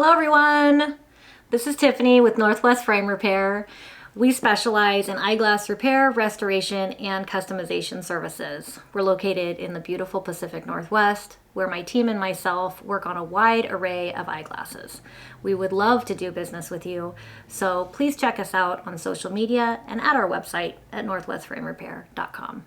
Hello everyone, this is Tiffany with Northwest Frame Repair. We specialize in eyeglass repair, restoration, and customization services. We're located in the beautiful Pacific Northwest, where my team and myself work on a wide array of eyeglasses. We would love to do business with you, so please check us out on social media and at our website at northwestframerepair.com.